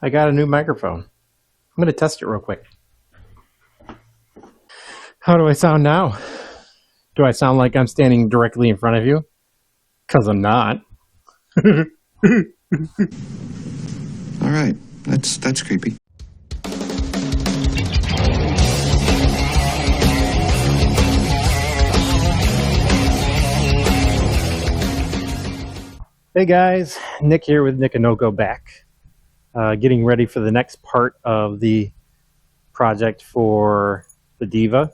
I got a new microphone. I'm going to test it real quick. How do I sound now? Do I sound like I'm standing directly in front of you? Because I'm not. All right, that's creepy. Hey guys, Nick here with Nick and Noko back. Getting ready for the next part of the project for the Diva.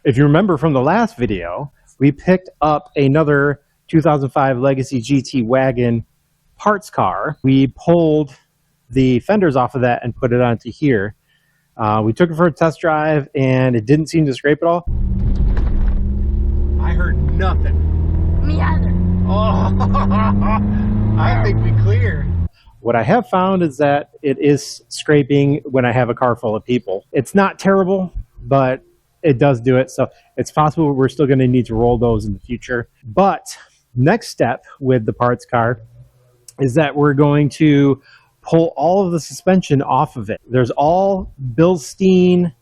If you remember from the last video, we picked up another 2005 Legacy GT Wagon parts car. We pulled the fenders off of that and put it onto here. We took it for a test drive and it didn't seem to scrape at all. I heard nothing. Me either. Oh, I think we cleared. What I have found is that it is scraping when I have a car full of people. It's not terrible, but it does do it. So it's possible we're still going to need to roll those in the future. But next step with the parts car is that we're going to pull all of the suspension off of it. There's all Bilstein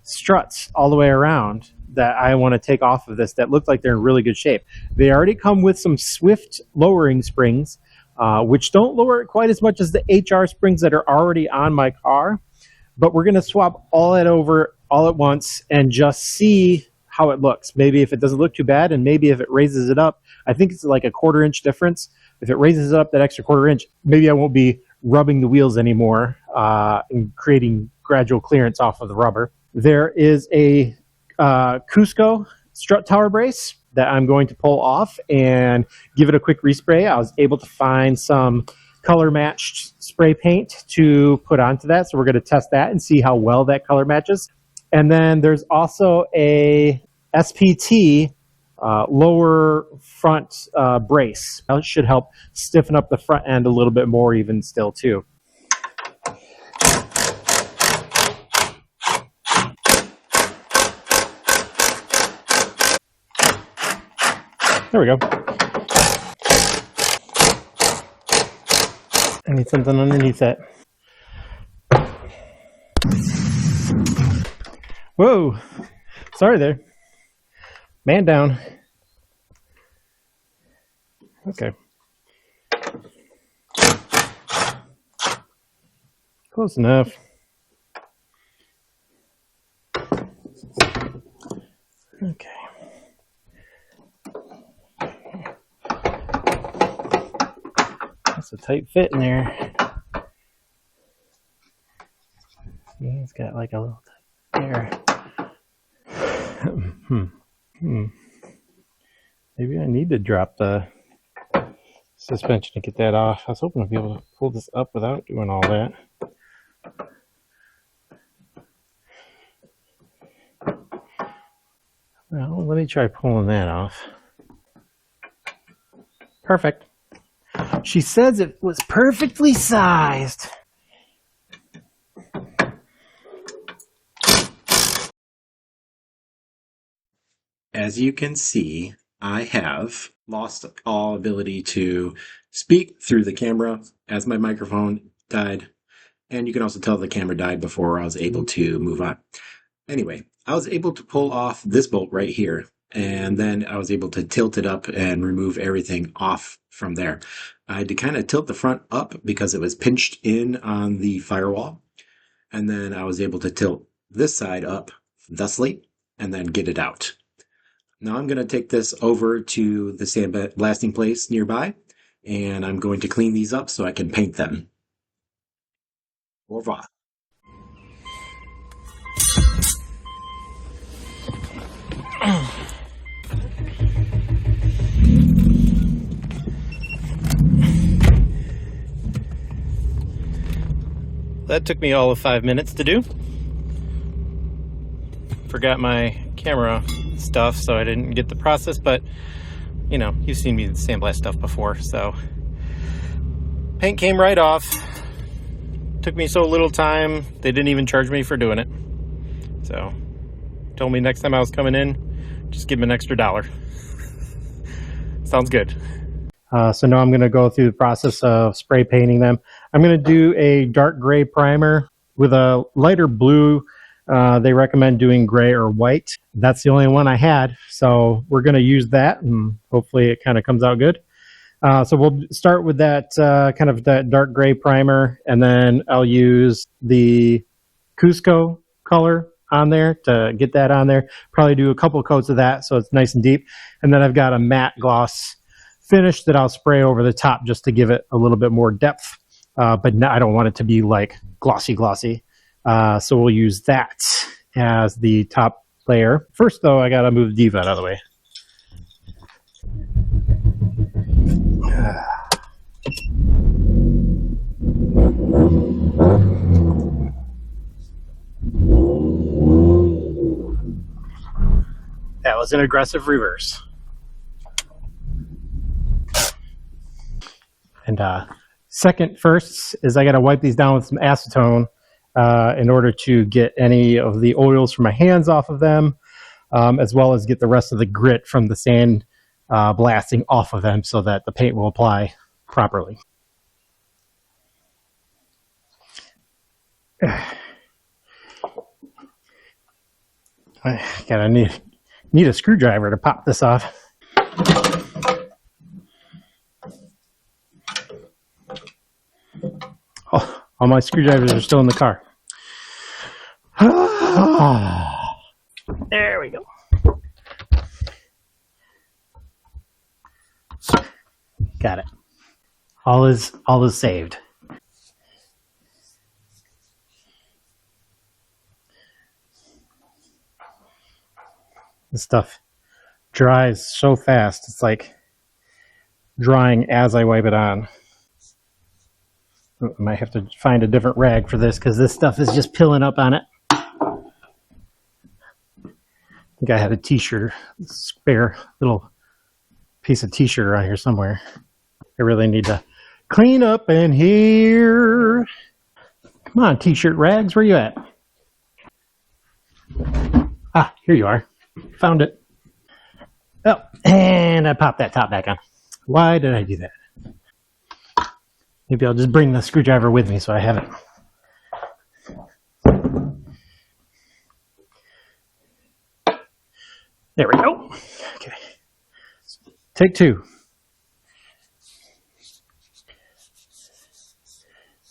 struts all the way around that I want to take off of this that look like they're in really good shape. They already come with some Swift lowering springs, which don't lower it quite as much as the HR springs that are already on my car. But we're going to swap all that over all at once and just see how it looks. Maybe if it doesn't look too bad, and maybe if it raises it up, I think it's like a 1/4 inch difference. If it raises it up that extra 1/4 inch, maybe I won't be rubbing the wheels anymore and creating gradual clearance off of the rubber. There is a Cusco strut tower brace that I'm going to pull off and give it a quick respray. I was able to find some color matched spray paint to put onto that, so we're going to test that and see how well that color matches. And then there's also a SPT lower front brace. That should help stiffen up the front end a little bit more even still too. There we go. I need something underneath that. Whoa! Sorry there. Man down. Okay. Close enough. Okay. That's a tight fit in there. Yeah, it's got like a little tight there. Maybe I need to drop the suspension to get that off. I was hoping to be able to pull this up without doing all that. Well, let me try pulling that off. Perfect. She says it was perfectly sized. As you can see, I have lost all ability to speak through the camera as my microphone died. And you can also tell the camera died before I was able to move on. Anyway, I was able to pull off this bolt right here. And then I was able to tilt it up and remove everything off from there. I had to kind of tilt the front up because it was pinched in on the firewall. And then I was able to tilt this side up thusly and then get it out. Now I'm going to take this over to the sandblasting place nearby, and I'm going to clean these up so I can paint them. Au revoir. That took me all of 5 minutes to do. Forgot my camera stuff, so I didn't get the process, but you know, you've seen me sandblast stuff before, so paint came right off. Took me so little time, they didn't even charge me for doing it. So told me next time I was coming in, just give them an extra $1. Sounds good. So now I'm going to go through the process of spray painting them. I'm going to do a dark gray primer with a lighter blue. They recommend doing gray or white. That's the only one I had, so we're going to use that, and hopefully it kind of comes out good. So we'll start with that kind of that dark gray primer, and then I'll use the Cusco color on there to get that on there. Probably do a couple coats of that so it's nice and deep. And then I've got a matte gloss finish that I'll spray over the top just to give it a little bit more depth. But no, I don't want it to be like glossy. So we'll use that as the top layer. First though, I gotta move Diva out of the way. That was an aggressive reverse. And second first is I got to wipe these down with some acetone in order to get any of the oils from my hands off of them, as well as get the rest of the grit from the sand blasting off of them so that the paint will apply properly. I gotta need a screwdriver to pop this off. Oh, all my screwdrivers are still in the car. There we go. Got it. All is saved. This stuff dries so fast. It's like drying as I wipe it on. I might have to find a different rag for this because this stuff is just pilling up on it. I think I had a t-shirt, spare little piece of t-shirt around here somewhere. I really need to clean up in here. Come on, t-shirt rags, where you at? Ah, here you are. Found it. Oh, and I popped that top back on. Why did I do that? Maybe I'll just bring the screwdriver with me so I have it. There we go. Okay. Take two.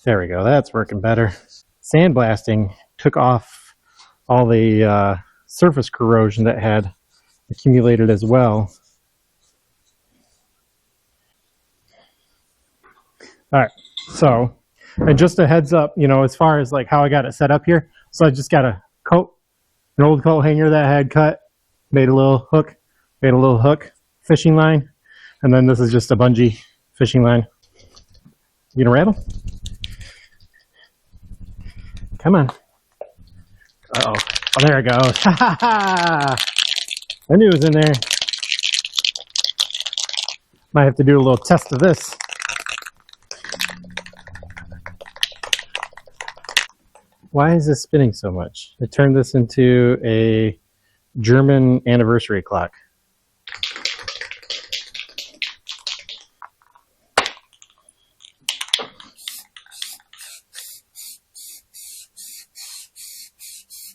There we go. That's working better. Sandblasting took off all the surface corrosion that had accumulated as well. All right, so, and just a heads up, you know, as far as like how I got it set up here. So I just got a coat, an old coat hanger that I had cut, made a little hook, fishing line, and then this is just a bungee fishing line. You gonna rattle? Come on. Uh-oh. Oh, there it goes. Ha ha ha! I knew it was in there. Might have to do a little test of this. Why is this spinning so much? I turned this into a German anniversary clock.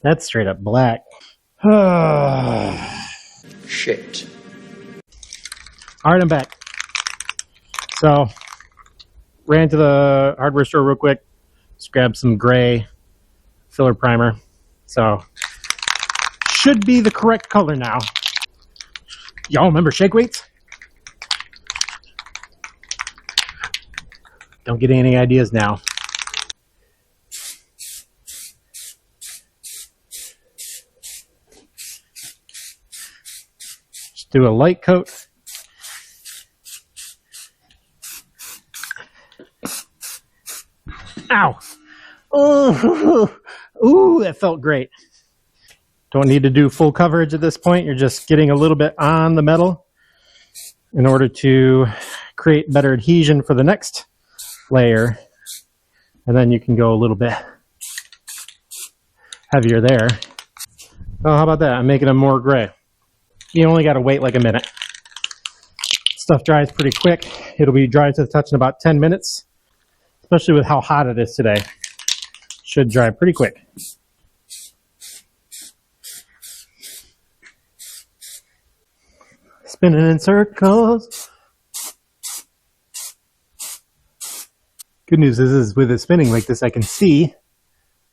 That's straight up black. Shit. All right, I'm back. So, ran to the hardware store real quick. Just grabbed some gray filler primer. So, should be the correct color now. Y'all remember shake weights? Don't get any ideas now. Just do a light coat. Ow! Oh, ooh, that felt great. Don't need to do full coverage at this point. You're just getting a little bit on the metal in order to create better adhesion for the next layer. And then you can go a little bit heavier there. Oh, how about that? I'm making them more gray. You only got to wait like a minute. Stuff dries pretty quick. It'll be dry to the touch in about 10 minutes. especially with how hot it is today. Should dry pretty quick. Spinning in circles. Good news is with it spinning like this, I can see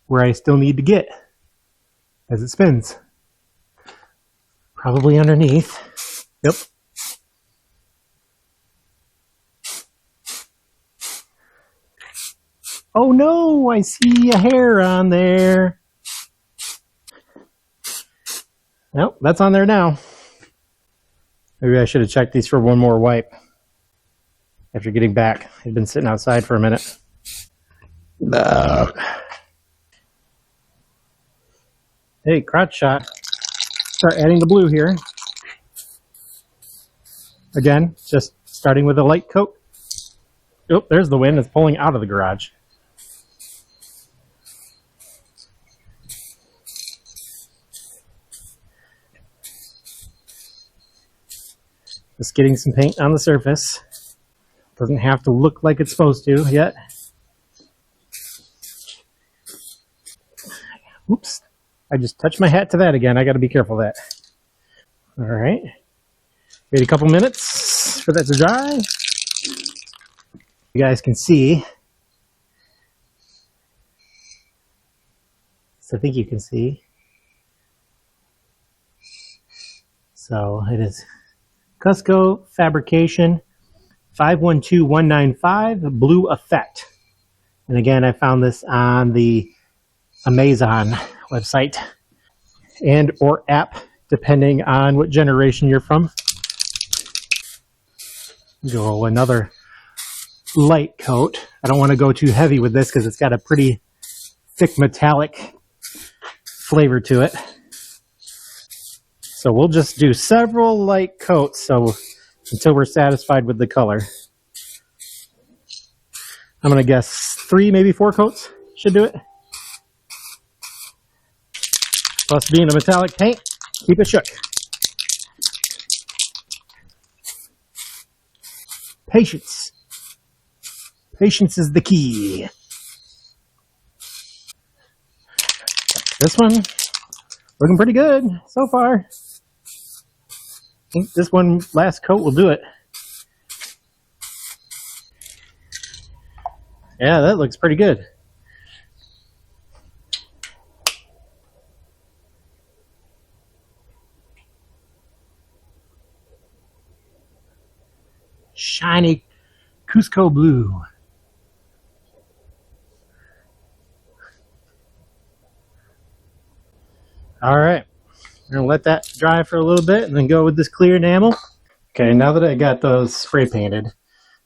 where I still need to get as it spins. Probably underneath. Yep. Oh no, I see a hair on there. Nope, that's on there now. Maybe I should have checked these for one more wipe after getting back. I've been sitting outside for a minute. Hey, crotch shot. Start adding the blue here. Again, just starting with a light coat. Oh, there's the wind. It's pulling out of the garage. Just getting some paint on the surface. Doesn't have to look like it's supposed to yet. Oops. I just touched my hat to that again. I got to be careful of that. All right. Wait a couple minutes for that to dry. You guys can see. So I think you can see. So it is Cusco Fabrication 512195 Blue Effect. And again, I found this on the Amazon website and or app, depending on what generation you're from. Go another light coat. I don't want to go too heavy with this because it's got a pretty thick metallic flavor to it. So we'll just do several light coats until we're satisfied with the color. I'm going to guess 3, maybe 4 coats should do it. Plus being a metallic paint, keep it shook. Patience. Patience is the key. This one, looking pretty good so far. I think this one last coat will do it. Yeah, that looks pretty good. Shiny Cusco blue. All right, we're gonna let that dry for a little bit and then go with this clear enamel. Okay, now that I got those spray painted,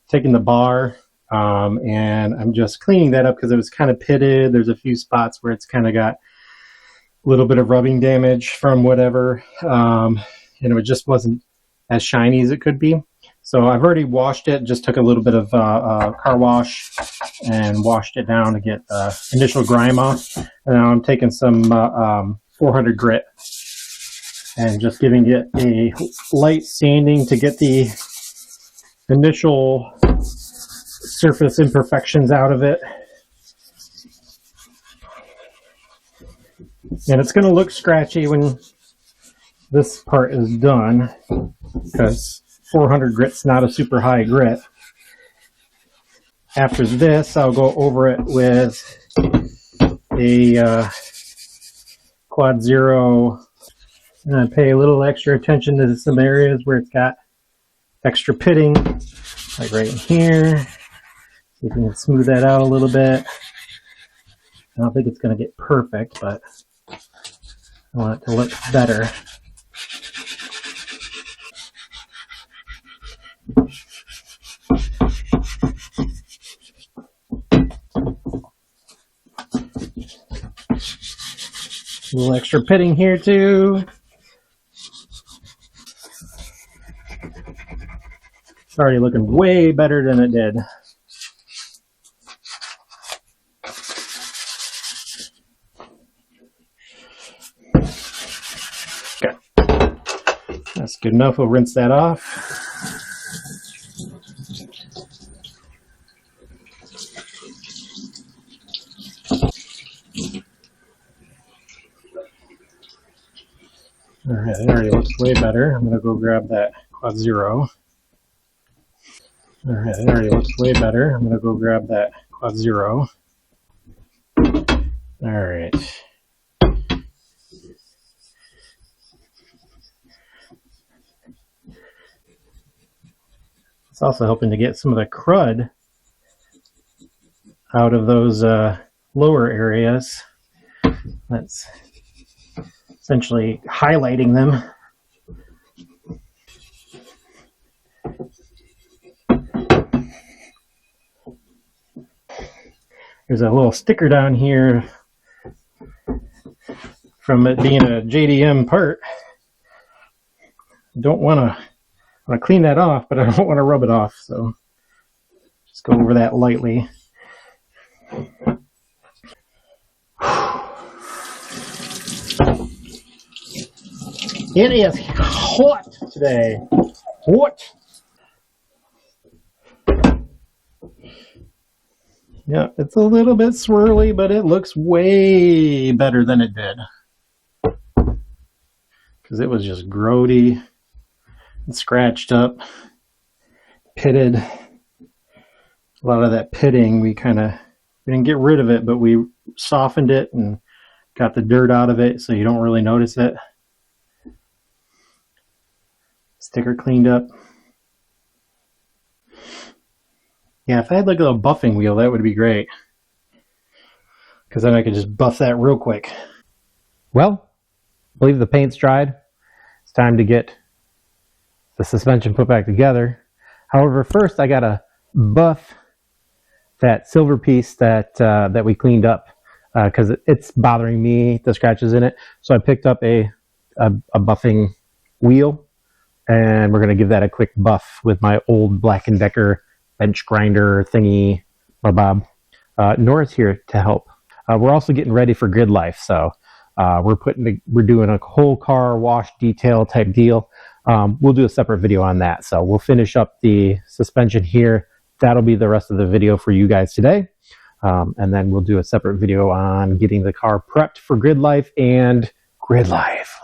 taking the bar and I'm just cleaning that up because it was kind of pitted. There's a few spots where it's kind of got a little bit of rubbing damage from whatever. It just wasn't as shiny as it could be. So I've already washed it, just took a little bit of car wash and washed it down to get the initial grime off. And now I'm taking some 400 grit and just giving it a light sanding to get the initial surface imperfections out of it. And it's going to look scratchy when this part is done because 400 grit's not a super high grit. After this, I'll go over it with a Quad Zero. And I pay a little extra attention to some areas where it's got extra pitting, like right in here. See if we can smooth that out a little bit. I don't think it's going to get perfect, but I want it to look better. A little extra pitting here too. It's already looking way better than it did. Okay, that's good enough. We'll rinse that off. Alright, it already looks way better. I'm going to go grab that quad zero. Alright, it already looks way better. I'm going to go grab that quad zero. Alright. It's also helping to get some of the crud out of those lower areas. That's essentially highlighting them. There's a little sticker down here from it being a JDM part. Don't want to clean that off, but I don't want to rub it off, so just go over that lightly. It is hot today. Hot. Yeah, it's a little bit swirly, but it looks way better than it did. Because it was just grody and scratched up, pitted. A lot of that pitting, we didn't get rid of it, but we softened it and got the dirt out of it so you don't really notice it. Sticker cleaned up. Yeah, if I had like a little buffing wheel, that would be great. Because then I could just buff that real quick. Well, I believe the paint's dried. It's time to get the suspension put back together. However, first I gotta buff that silver piece that we cleaned up because it's bothering me, the scratches in it. So I picked up a buffing wheel, and we're gonna give that a quick buff with my old Black & Decker bench grinder thingy, bob. Nora's here to help. We're also getting ready for grid life, so we're doing a whole car wash detail type deal. We'll do a separate video on that. So we'll finish up the suspension here. That'll be the rest of the video for you guys today. And then we'll do a separate video on getting the car prepped for grid life and grid life.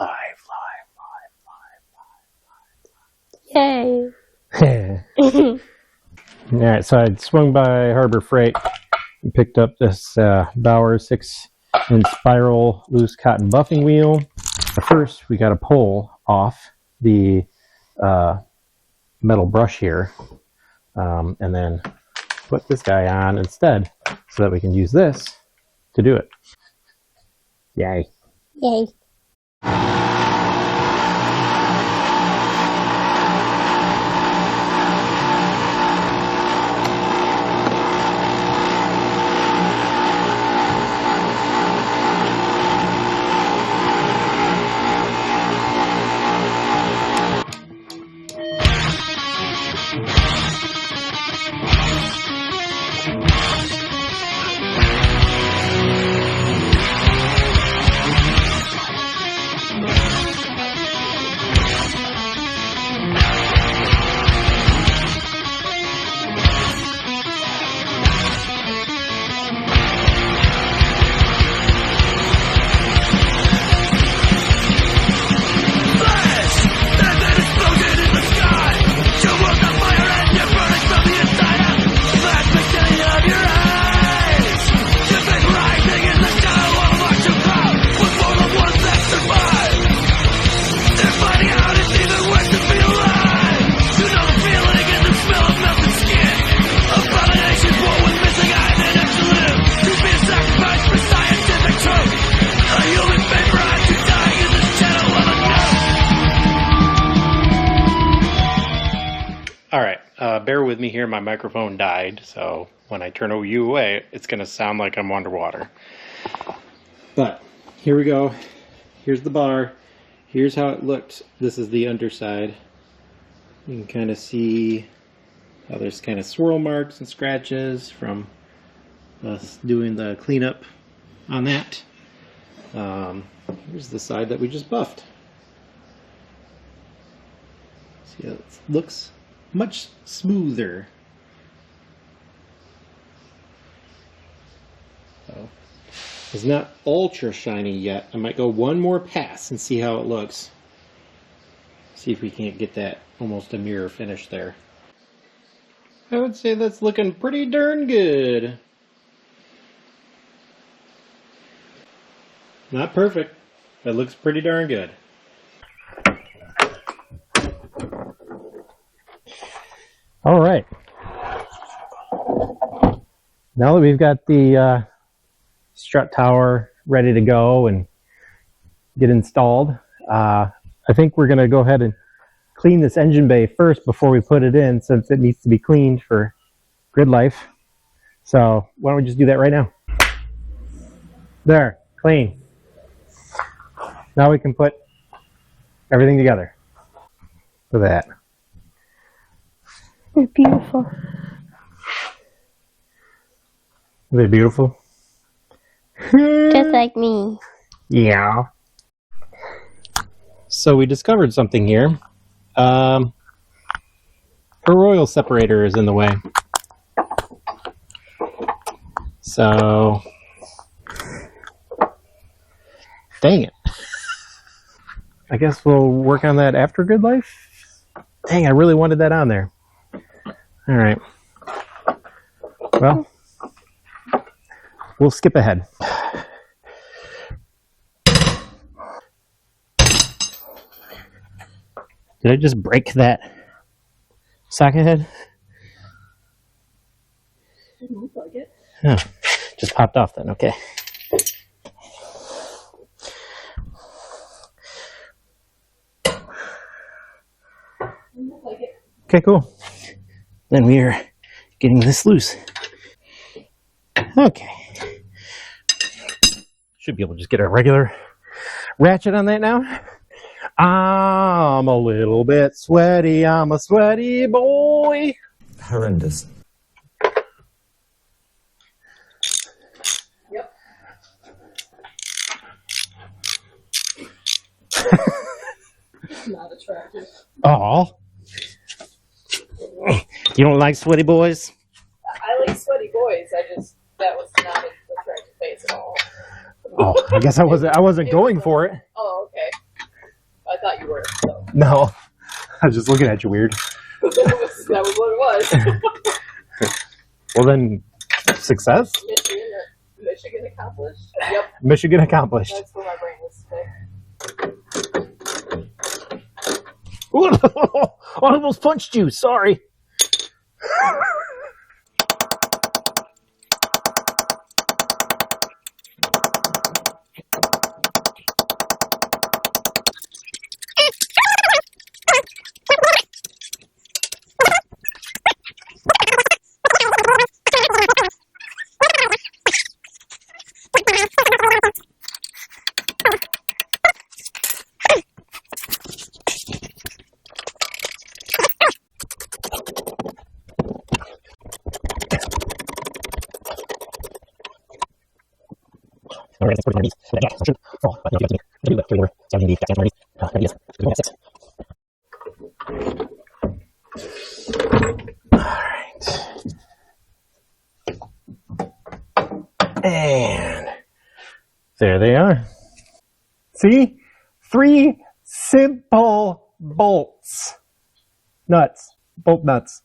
Yay. All right, so I swung by Harbor Freight and picked up this Bauer 6-inch spiral loose cotton buffing wheel. First, we got to pull off the metal brush here and then put this guy on instead so that we can use this to do it. Yay. Yay. Bear with me here, my microphone died, so when I turn you away, it's going to sound like I'm underwater. But here we go. Here's the bar. Here's how it looked. This is the underside. You can kind of see how there's kind of swirl marks and scratches from us doing the cleanup on that. Here's the side that we just buffed. See how it looks much smoother. So it's not ultra shiny yet. I might go one more pass and see how it looks. See if we can't get that almost a mirror finish there. I would say that's looking pretty darn good. Not perfect, but looks pretty darn good. All right. Now that we've got the strut tower ready to go and get installed, I think we're going to go ahead and clean this engine bay first before we put it in, since it needs to be cleaned for grid life. So why don't we just do that right now? There, clean. Now we can put everything together. Look at that. They're beautiful. Are they beautiful? Just like me. Yeah. So we discovered something here. Her oil separator is in the way. So, dang it. I guess we'll work on that after grid life. Dang, I really wanted that on there. All right. Well, we'll skip ahead. Did I just break that socket head? Didn't look like it. Oh, just popped off then, okay. Didn't look like it. Okay, cool. Then we are getting this loose. Okay. Should be able to just get a regular ratchet on that now. I'm a little bit sweaty. I'm a sweaty boy. Horrendous. Yep. It's not attractive. Aw. You don't like sweaty boys? I like sweaty boys. That was not an attractive face at all. Oh, I guess I wasn't going for it. Oh, okay. I thought you were. So. No. I was just looking at you weird. that was what it was. Well then, success? Michigan accomplished? Yep. Michigan accomplished. That's where my brain was today. Oh, I almost punched you. Sorry. And there they are. See? 3 simple bolts. Nuts. Bolt nuts.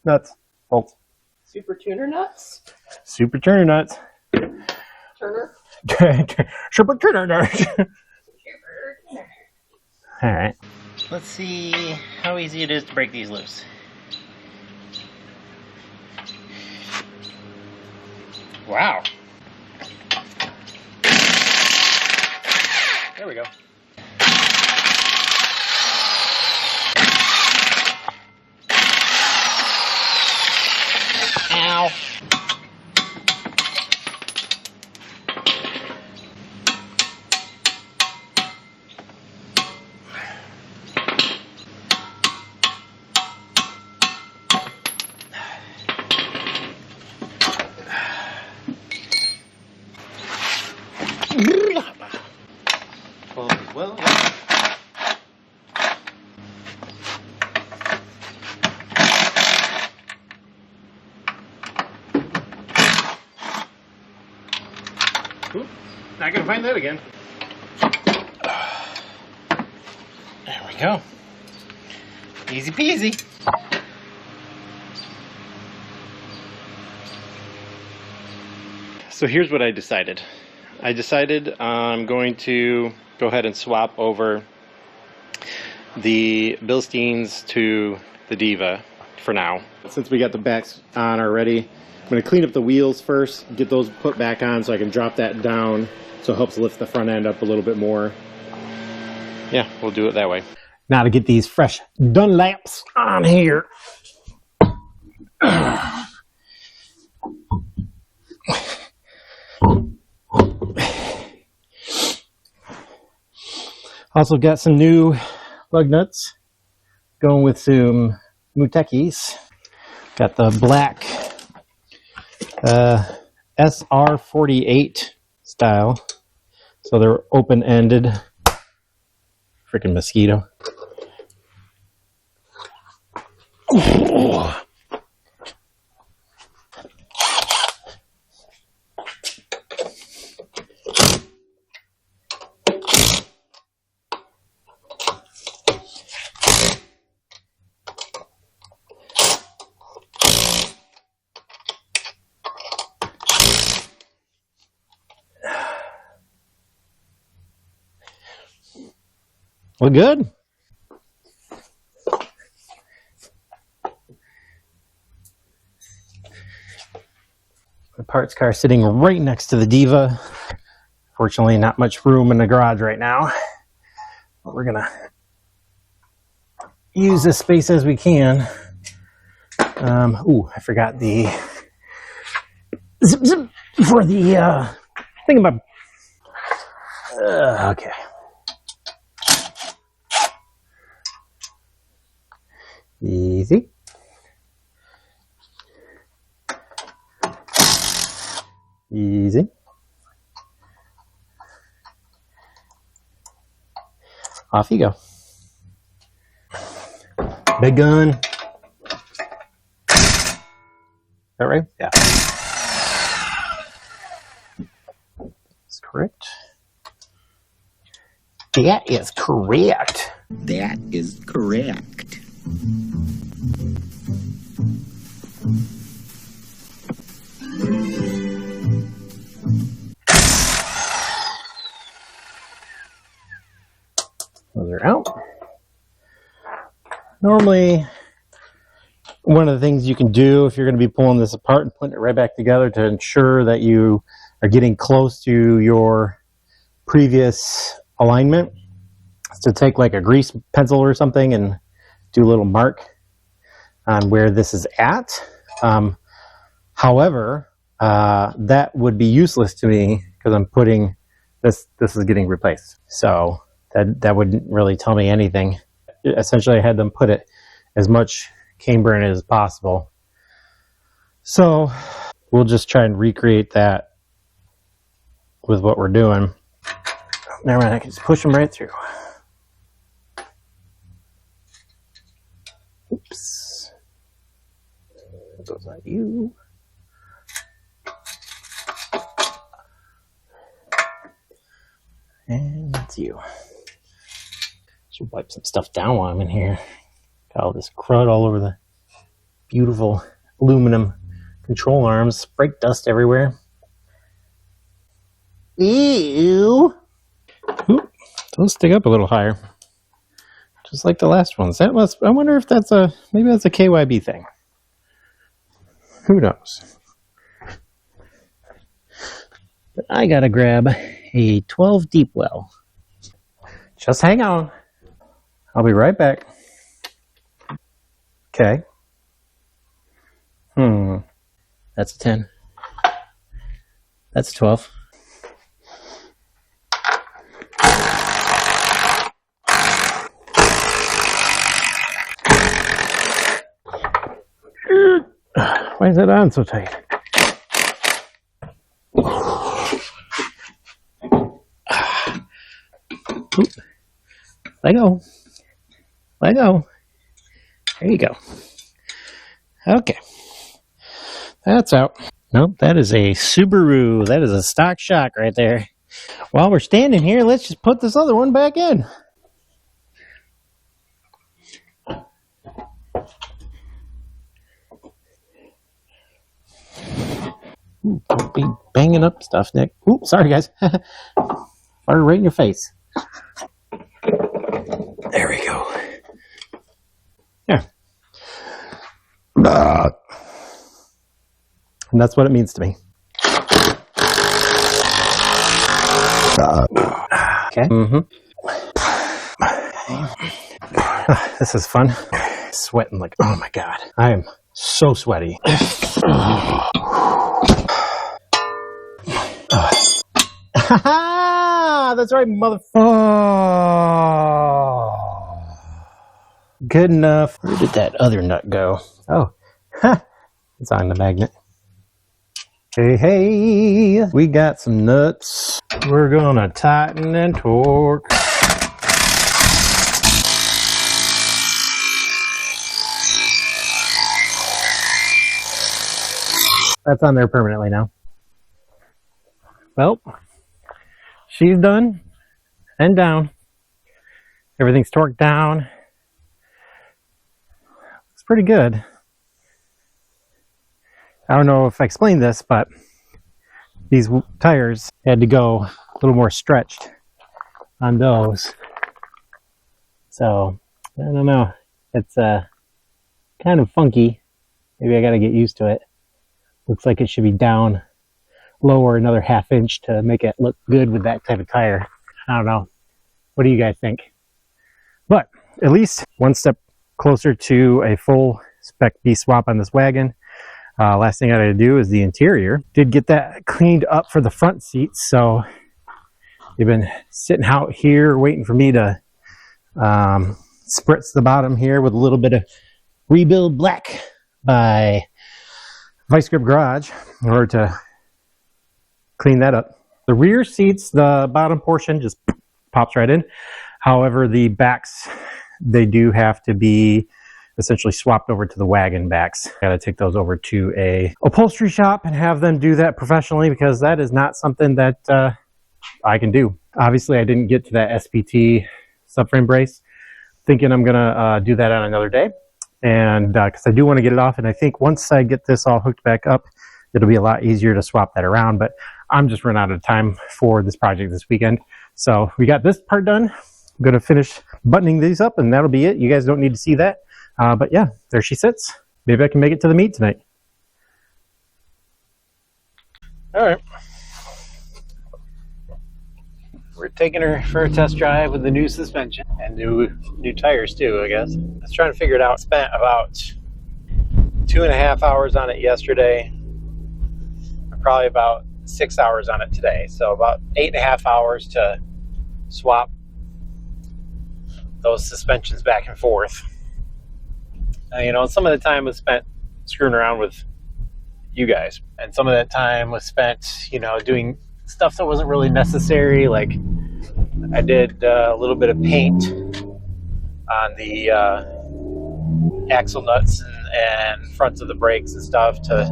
Nuts. Bolts. Super tuner nuts? Super turner nuts. Turner? Super turner nuts. Alright. Let's see how easy it is to break these loose. Wow. There we go. Ow. Well, Oop, not gonna find that again. you go. Easy peasy. So here's what I decided. I'm going to go ahead and swap over the Bilsteins to the Diva for now. Since we got the backs on already, I'm going to clean up the wheels first, get those put back on so I can drop that down so it helps lift the front end up a little bit more. Yeah, we'll do it that way. Now to get these fresh Dunlaps on here. Also got some new lug nuts, going with some Mutekis. Got the black SR48 style, so they're open-ended. Freaking mosquito. Oh. Well, good. The parts car sitting right next to the Diva. Fortunately, not much room in the garage right now. But we're gonna use this space as we can. Ooh, I forgot the zip zip for the thingamabob. Okay. Easy. Easy. Off you go. Big gun. Is that right? Yeah. That's correct. That is correct. That is correct. Those are out. Normally, one of the things you can do if you're going to be pulling this apart and putting it right back together to ensure that you are getting close to your previous alignment is to take like a grease pencil or something and do a little mark on where this is at. However, that would be useless to me because I'm putting this is getting replaced. So that wouldn't really tell me anything. Essentially, I had them put it as much camber in it as possible. So we'll just try and recreate that with what we're doing. Never mind, I can just push them right through. Oops. Those are you. And that's you. Should wipe some stuff down while I'm in here. Got all this crud all over the beautiful aluminum control arms. Brake dust everywhere. Ew. Oop, those stick up a little higher. Just like the last ones. I wonder if that's maybe that's a KYB thing. Who knows? But I gotta grab a 12 deep well. Just hang on. I'll be right back. Okay. That's a 10. That's a 12. Why is that on so tight? Oop. Let go. Let go. There you go. Okay. That's out. Nope, that is a Subaru. That is a stock shock right there. While we're standing here, let's just put this other one back in. Ooh, don't be banging up stuff, Nick. Ooh, sorry, guys. Fire right in your face. There we go. Yeah. And that's what it means to me. Okay. This is fun. Sweating like, oh my God. I am so sweaty. That's right, motherfucker. Good enough. Where did that other nut go? Oh, it's on the magnet. Hey, we got some nuts. We're gonna tighten and torque. That's on there permanently now. Well, she's done and down. Everything's torqued down. It's pretty good. I don't know if I explained this, but these tires had to go a little more stretched on those. So, I don't know. It's kind of funky. Maybe I got to get used to it. Looks like it should be down lower another ½ inch to make it look good with that type of tire. I don't know. What do you guys think? But at least one step closer to a full spec B swap on this wagon. Last thing I had to do is the interior. Did get that cleaned up for the front seats, so they've been sitting out here waiting for me to spritz the bottom here with a little bit of Rebuild Black by Vice Grip Garage in order to clean that up. The rear seats, the bottom portion just pops right in. However, the backs, they do have to be essentially swapped over to the wagon backs. Got to take those over to a upholstery shop and have them do that professionally, because that is not something that I can do. Obviously, I didn't get to that SPT subframe brace. Thinking I'm gonna do that on another day, and because I do want to get it off, and I think once I get this all hooked back up, it'll be a lot easier to swap that around. But I'm just running out of time for this project this weekend. So we got this part done. I'm gonna finish buttoning these up, and that'll be it. You guys don't need to see that. But yeah, there she sits. Maybe I can make it to the meet tonight. All right. We're taking her for a test drive with the new suspension and new tires too, I guess. I was trying to figure it out. Spent about 2.5 hours on it yesterday. Probably about 6 hours on it today. So about 8.5 hours to swap those suspensions back and forth. You know, some of the time was spent screwing around with you guys, and some of that time was spent, you know, doing stuff that wasn't really necessary. Like I did a little bit of paint on the axle nuts and fronts of the brakes and stuff to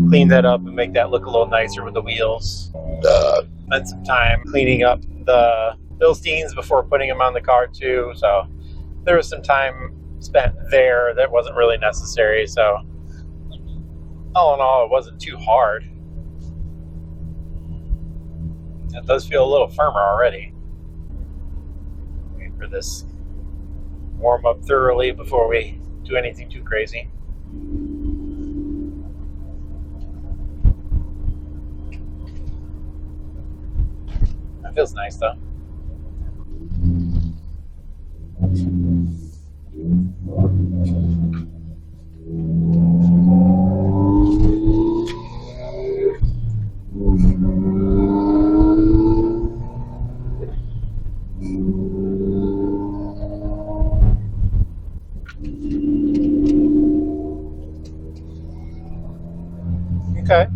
clean that up and make that look a little nicer with the wheels. Spent some time cleaning up the Bilsteins before putting them on the car too. So there was some time spent there that wasn't really necessary. So all in all, it wasn't too hard. It does feel a little firmer already. Wait for this warm up thoroughly before we do anything too crazy. That feels nice though. Okay.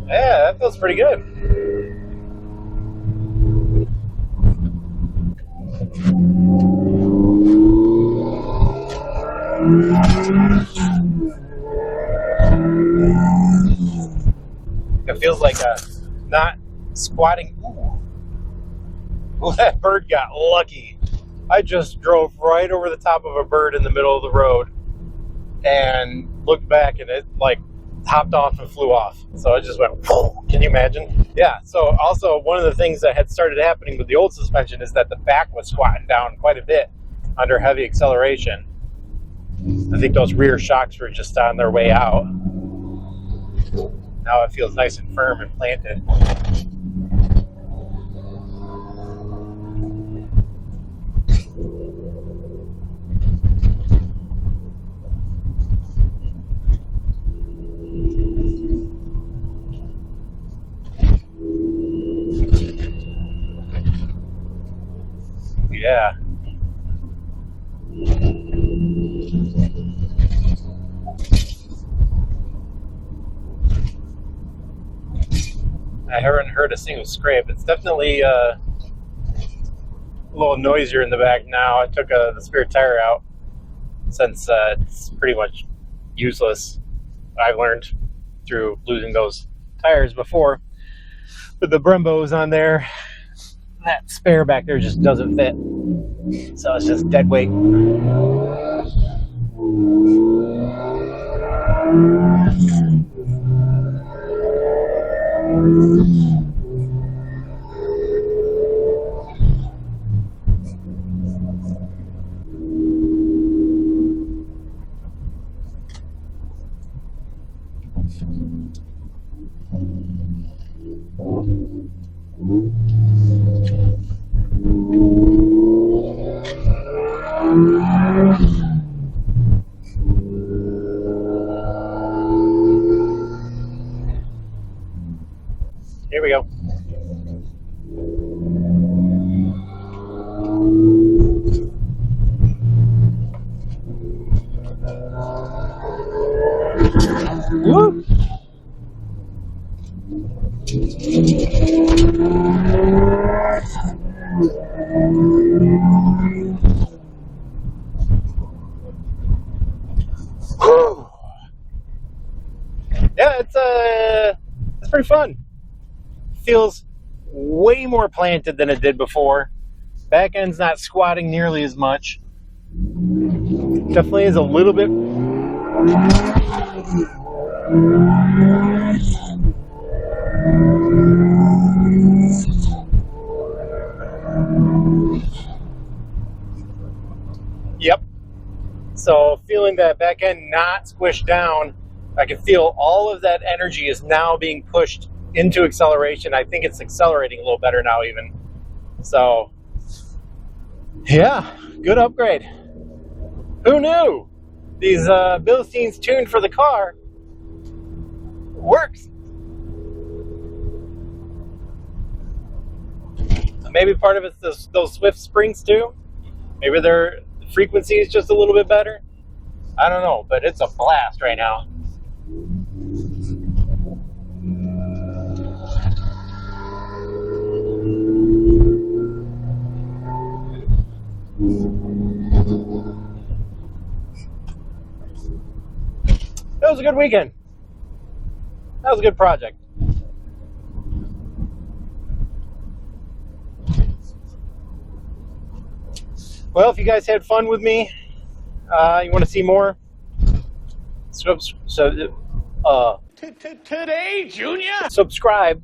Yeah, that feels pretty good. It feels like not squatting. Ooh, that bird got lucky. I just drove right over the top of a bird in the middle of the road and looked back and it like hopped off and flew off. So it just went, whoa. Can you imagine? Yeah, so also one of the things that had started happening with the old suspension is that the back was squatting down quite a bit under heavy acceleration. I think those rear shocks were just on their way out. Now it feels nice and firm and planted. Yeah. I haven't heard a single scrape. It's definitely a little noisier in the back now. I took the spare tire out since it's pretty much useless. I've learned through losing those tires before. But the Brembo's on there, that spare back there just doesn't fit. So it's just dead weight. Here we go. Woo! Yeah, it's pretty fun. Feels way more planted than it did before. Back end's not squatting nearly as much. Definitely is a little bit. Yep. So feeling that back end not squished down, I can feel all of that energy is now being pushed into acceleration. I think it's accelerating a little better now even. So yeah, good upgrade. Who knew? These Bilsteins tuned for the car works. Maybe part of it's those Swift springs too. Maybe their frequency is just a little bit better. I don't know, but it's a blast right now. That was a good weekend. That was a good project. Well, if you guys had fun with me, you want to see more? Today, Junior! Subscribe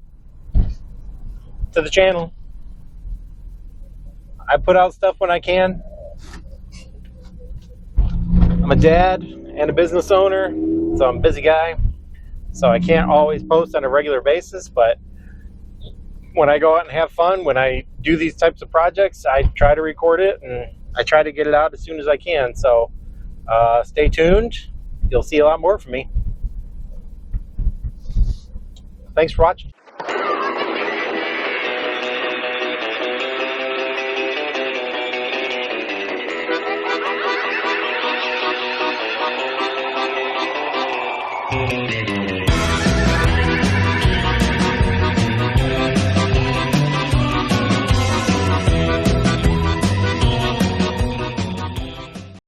to the channel. I put out stuff when I can. I'm a dad and a business owner, so I'm a busy guy. So I can't always post on a regular basis, but when I go out and have fun, when I do these types of projects, I try to record it and I try to get it out as soon as I can. So stay tuned. You'll see a lot more from me. Thanks for watching. Thank you.